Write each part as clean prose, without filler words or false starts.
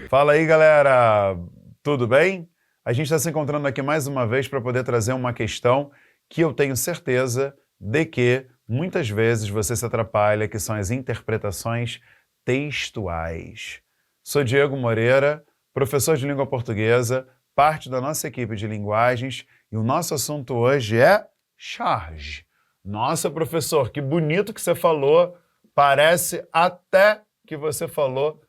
Fala aí, galera! Tudo bem? A gente está se encontrando aqui mais uma vez para poder trazer uma questão que eu tenho certeza de que muitas vezes você se atrapalha, que são as interpretações textuais. Sou Diego Moreira, professor de língua portuguesa, parte da nossa equipe de linguagens, e o nosso assunto hoje é charge. Nossa, professor, que bonito que você falou, parece até que você falou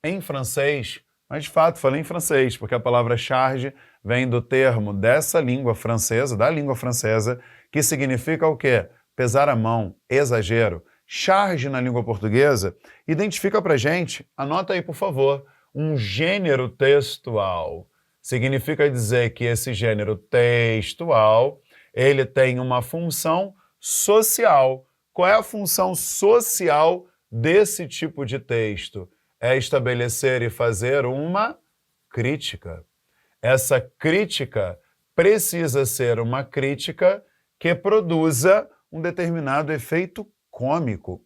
em francês, mas de fato falei em francês, porque a palavra charge vem do termo dessa língua francesa, da língua francesa, que significa o quê? Pesar a mão, exagero. Charge na língua portuguesa identifica pra gente, anota aí por favor, um gênero textual. Significa dizer que esse gênero textual, ele tem uma função social. Qual é a função social desse tipo de texto? É estabelecer e fazer uma crítica. Essa crítica precisa ser uma crítica que produza um determinado efeito cômico.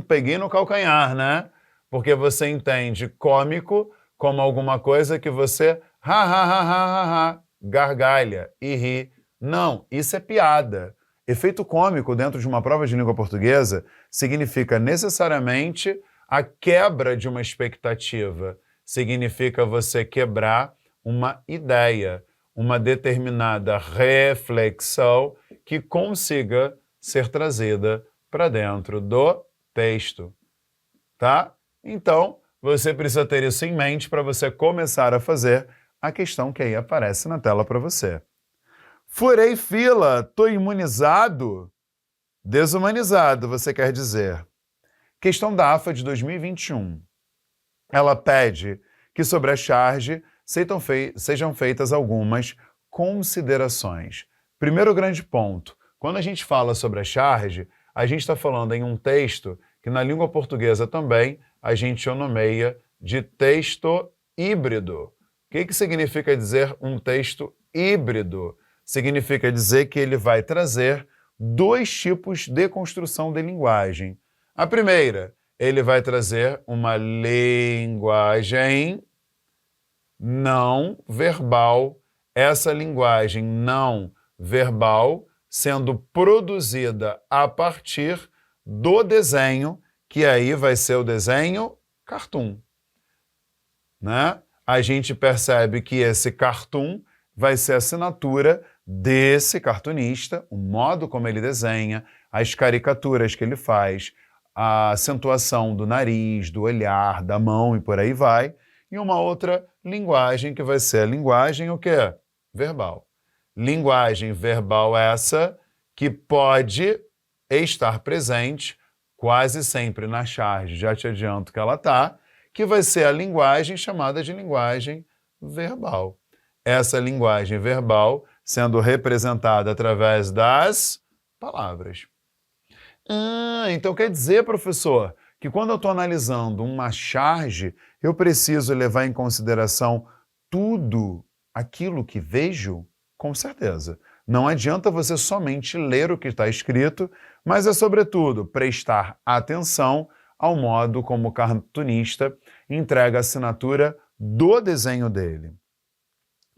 Peguei no calcanhar, né? Porque você entende cômico como alguma coisa que você gargalha e ri. Não, isso é piada. Efeito cômico dentro de uma prova de língua portuguesa significa necessariamente a quebra de uma expectativa. Significa você quebrar uma ideia, uma determinada reflexão que consiga ser trazida para dentro do texto, tá? Então, você precisa ter isso em mente para você começar a fazer a questão que aí aparece na tela para você. Furei fila, tô imunizado? Desumanizado, você quer dizer. Questão da AFA de 2021. Ela pede que sobre a charge sejam feitas algumas considerações. Primeiro grande ponto. Quando a gente fala sobre a charge, a gente está falando em um texto que na língua portuguesa também a gente o nomeia de texto híbrido. O que significa dizer um texto híbrido? Significa dizer que ele vai trazer dois tipos de construção de linguagem. A primeira, ele vai trazer uma linguagem não verbal. Essa linguagem não verbal sendo produzida a partir do desenho, que aí vai ser o desenho cartoon, né? A gente percebe que esse cartoon vai ser a assinatura desse cartunista, o modo como ele desenha, as caricaturas que ele faz, a acentuação do nariz, do olhar, da mão e por aí vai, e uma outra linguagem que vai ser a linguagem o quê? Verbal. Linguagem verbal essa que pode estar presente quase sempre na charge, já te adianto que ela está, que vai ser a linguagem chamada de linguagem verbal. Essa linguagem verbal sendo representada através das palavras. Então quer dizer, professor, que quando eu estou analisando uma charge, eu preciso levar em consideração tudo aquilo que vejo? Com certeza. Não adianta você somente ler o que está escrito, mas é, sobretudo, prestar atenção ao modo como o cartunista entrega a assinatura do desenho dele.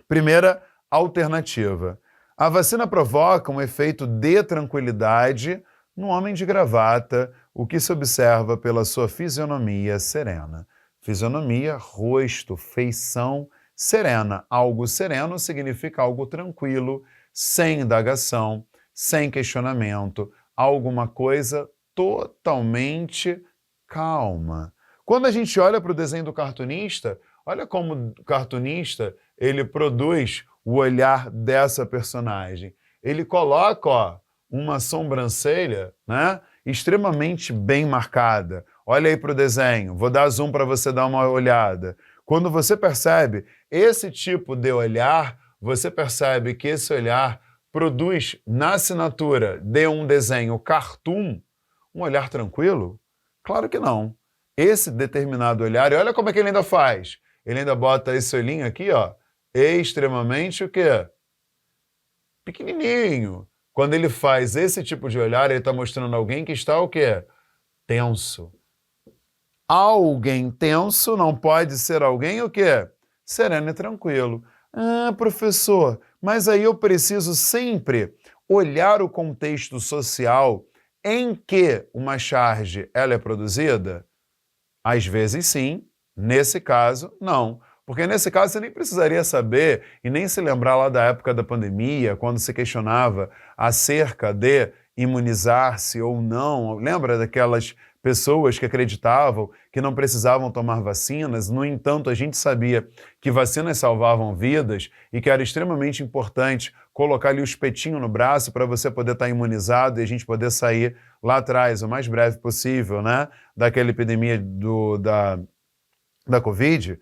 Primeira alternativa. A vacina provoca um efeito de tranquilidade no homem de gravata, o que se observa pela sua fisionomia serena. Fisionomia, rosto, feição serena. Algo sereno significa algo tranquilo, sem indagação, sem questionamento, alguma coisa totalmente calma. Quando a gente olha para o desenho do cartunista, olha como o cartunista ele produz o olhar dessa personagem. Ele coloca, uma sobrancelha, né, extremamente bem marcada. Olha aí para o desenho, vou dar zoom para você dar uma olhada. Quando você percebe esse tipo de olhar, você percebe que esse olhar produz na assinatura de um desenho cartoon um olhar tranquilo? Claro que não. Esse determinado olhar, e olha como é que ele ainda faz. Ele ainda bota esse olhinho aqui, ó, extremamente o quê? Pequenininho. Quando ele faz esse tipo de olhar, ele está mostrando alguém que está o quê? Tenso. Alguém tenso não pode ser alguém o quê? Sereno e tranquilo. Ah, professor, mas aí eu preciso sempre olhar o contexto social em que uma charge ela é produzida? Às vezes sim, nesse caso não. Porque nesse caso você nem precisaria saber e nem se lembrar lá da época da pandemia, quando se questionava acerca de imunizar-se ou não. Lembra daquelas pessoas que acreditavam que não precisavam tomar vacinas? No entanto, a gente sabia que vacinas salvavam vidas e que era extremamente importante colocar ali o espetinho no braço para você poder estar imunizado e a gente poder sair lá atrás o mais breve possível, né? Daquela epidemia da Covid.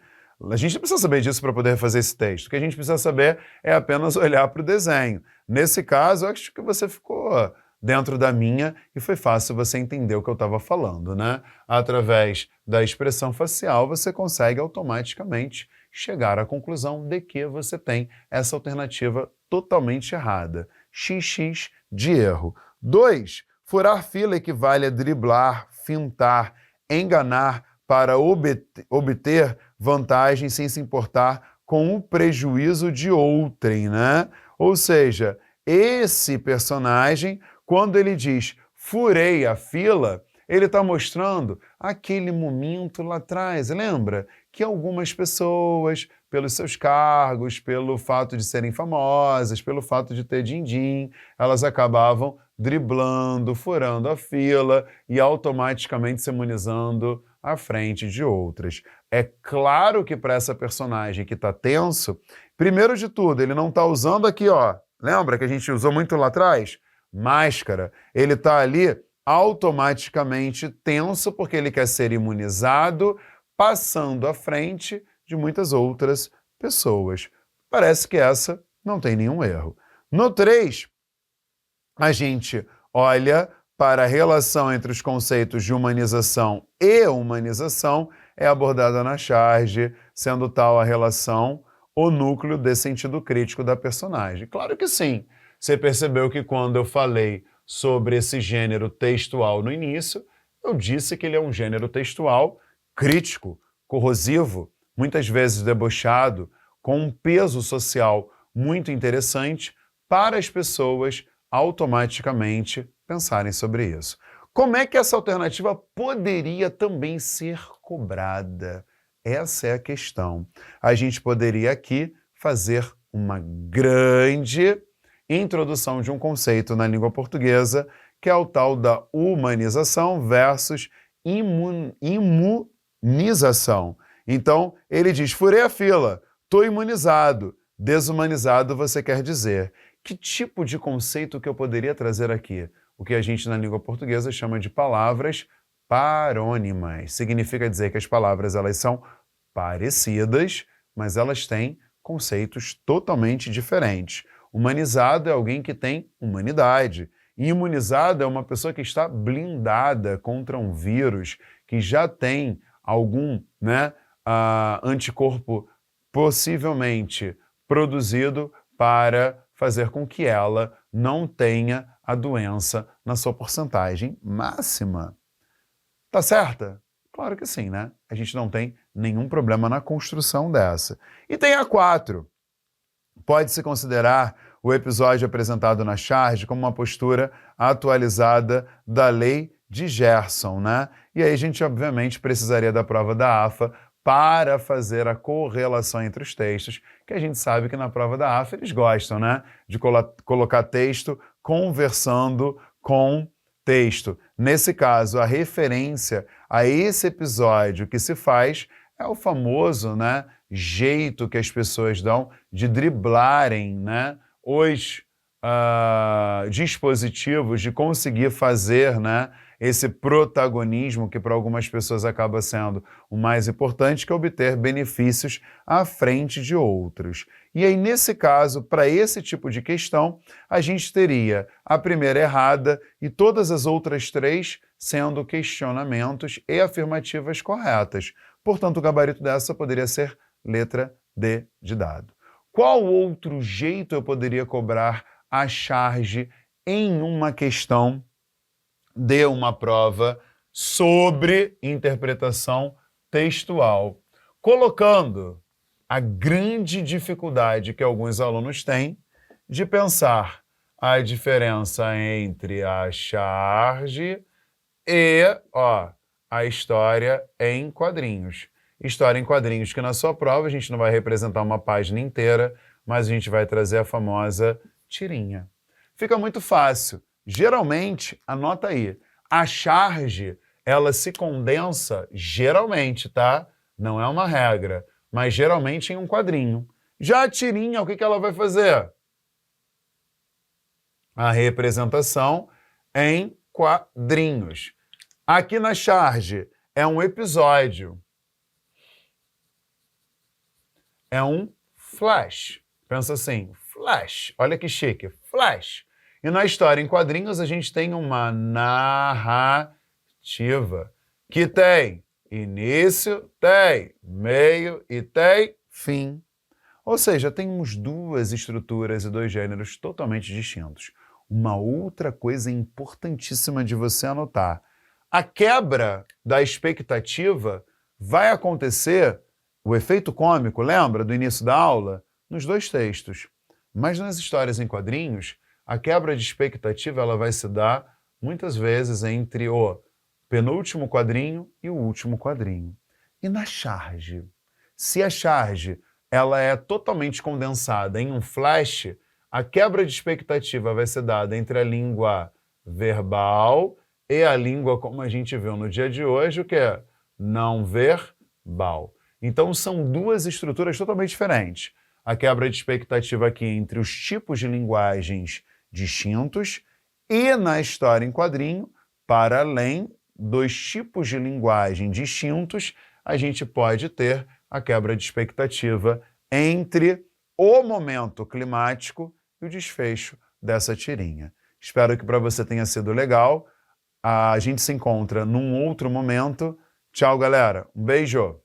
A gente não precisa saber disso para poder fazer esse texto. O que a gente precisa saber é apenas olhar para o desenho. Nesse caso, eu acho que você ficou dentro da minha e foi fácil você entender o que eu estava falando, né? Através da expressão facial, você consegue automaticamente chegar à conclusão de que você tem essa alternativa totalmente errada. XX de erro. 2. Furar fila equivale a driblar, fintar, enganar para obter vantagem sem se importar com o prejuízo de outrem, né? Ou seja, esse personagem, quando ele diz furei a fila, ele está mostrando aquele momento lá atrás, lembra? Que algumas pessoas, pelos seus cargos, pelo fato de serem famosas, pelo fato de ter din-din, elas acabavam driblando, furando a fila e automaticamente se imunizando à frente de outras. É claro que para essa personagem que está tenso, primeiro de tudo, ele não está usando aqui, ó, lembra que a gente usou muito lá atrás? Máscara. Ele está ali automaticamente tenso porque ele quer ser imunizado, passando à frente de muitas outras pessoas. Parece que essa não tem nenhum erro. No 3, a gente olha para a relação entre os conceitos de humanização e humanização, é abordada na charge, sendo tal a relação o núcleo de sentido crítico da personagem. Claro que sim. Você percebeu que quando eu falei sobre esse gênero textual no início, eu disse que ele é um gênero textual crítico, corrosivo, muitas vezes debochado, com um peso social muito interessante para as pessoas automaticamente pensarem sobre isso. Como é que essa alternativa poderia também ser cobrada? Essa é a questão. A gente poderia aqui fazer uma grande introdução de um conceito na língua portuguesa, que é o tal da humanização versus imunização. Então, ele diz, furei a fila, estou imunizado. Desumanizado você quer dizer. Que tipo de conceito que eu poderia trazer aqui? O que a gente na língua portuguesa chama de palavras parônimas. Significa dizer que as palavras elas são parecidas, mas elas têm conceitos totalmente diferentes. Humanizado é alguém que tem humanidade. Imunizado é uma pessoa que está blindada contra um vírus, que já tem algum anticorpo possivelmente produzido para fazer com que ela não tenha a doença na sua porcentagem máxima. Tá certa? Claro que sim, né? A gente não tem nenhum problema na construção dessa. E tem a 4. Pode-se considerar o episódio apresentado na charge como uma postura atualizada da lei de Gerson, né? E aí a gente, obviamente, precisaria da prova da AFA para fazer a correlação entre os textos, que a gente sabe que na prova da AFA eles gostam, né? De colocar texto conversando com texto. Nesse caso, a referência a esse episódio que se faz é o famoso, né, jeito que as pessoas dão de driblarem, né, os dispositivos, de conseguir fazer, né, esse protagonismo que para algumas pessoas acaba sendo o mais importante, que é obter benefícios à frente de outros. E aí, nesse caso, para esse tipo de questão, a gente teria a primeira errada e todas as outras 3 sendo questionamentos e afirmativas corretas. Portanto, o gabarito dessa poderia ser letra D de dado. Qual outro jeito eu poderia cobrar a charge em uma questão de uma prova sobre interpretação textual, colocando a grande dificuldade que alguns alunos têm de pensar a diferença entre a charge e a história em quadrinhos. História em quadrinhos que na sua prova a gente não vai representar uma página inteira, mas a gente vai trazer a famosa tirinha. Fica muito fácil. Geralmente, anota aí, a charge, ela se condensa geralmente, tá? Não é uma regra, mas geralmente em um quadrinho. Já a tirinha, o que ela vai fazer? A representação em quadrinhos. Aqui na charge é um episódio. É um flash. Pensa assim, flash. Olha que chique, flash. E na história em quadrinhos a gente tem uma narrativa que tem início, tem meio e tem fim. Ou seja, temos duas estruturas e dois gêneros totalmente distintos. Uma outra coisa importantíssima de você anotar. A quebra da expectativa vai acontecer, o efeito cômico, lembra do início da aula? Nos dois textos. Mas nas histórias em quadrinhos, a quebra de expectativa ela vai se dar muitas vezes entre o penúltimo quadrinho e o último quadrinho. E na charge? Se a charge ela é totalmente condensada em um flash, a quebra de expectativa vai ser dada entre a língua verbal e a língua, como a gente viu no dia de hoje, o que é? Não verbal. Então são duas estruturas totalmente diferentes. A quebra de expectativa aqui entre os tipos de linguagens distintos e na história em quadrinho, para além dos tipos de linguagem distintos, a gente pode ter a quebra de expectativa entre o momento climático e o desfecho dessa tirinha. Espero que para você tenha sido legal. A gente se encontra num outro momento. Tchau, galera. Um beijo.